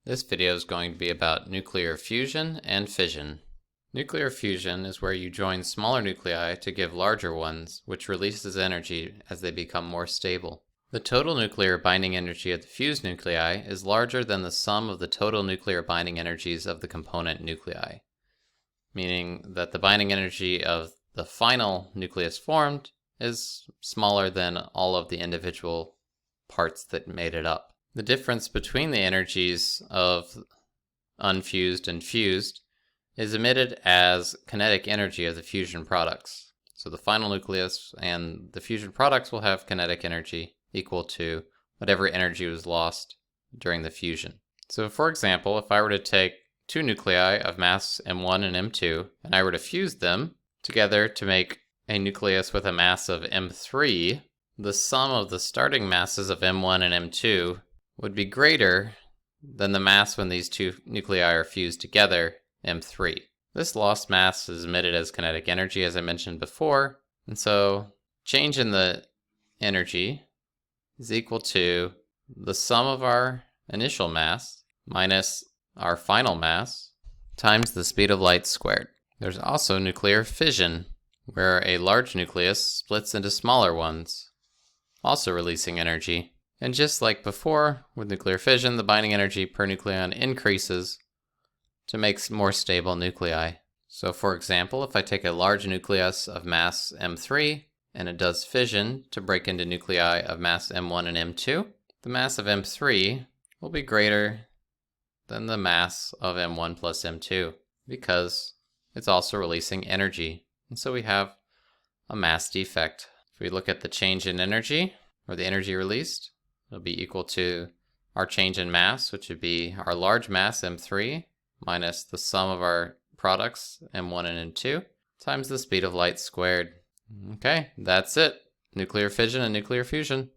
This video is going to be about nuclear fusion and fission. Nuclear fusion is where you join smaller nuclei to give larger ones, which releases energy as they become more stable. The total nuclear binding energy of the fused nuclei is larger than the sum of the total nuclear binding energies of the component nuclei, meaning that the binding energy of the final nucleus formed is smaller than all of the individual parts that made it up. The difference between the energies of unfused and fused is emitted as kinetic energy of the fusion products. So the final nucleus and the fusion products will have kinetic energy equal to whatever energy was lost during the fusion. So for example, if I were to take two nuclei of mass M1 and M2 and I were to fuse them together to make a nucleus with a mass of M3, the sum of the starting masses of M1 and M2 would be greater than the mass when these two nuclei are fused together, M3. This lost mass is emitted as kinetic energy, as I mentioned before, and so change in the energy is equal to the sum of our initial mass minus our final mass times the speed of light squared. There's also nuclear fission, where a large nucleus splits into smaller ones, also releasing energy. And just like before, with nuclear fission, the binding energy per nucleon increases to make more stable nuclei. So for example, if I take a large nucleus of mass M3 and it does fission to break into nuclei of mass M1 and M2, the mass of M3 will be greater than the mass of M1 plus M2 because it's also releasing energy. And so we have a mass defect. If we look at the change in energy, or the energy released, it'll be equal to our change in mass, which would be our large mass M3 minus the sum of our products M1 and M2 times the speed of light squared. Okay, that's it. Nuclear fission and nuclear fusion.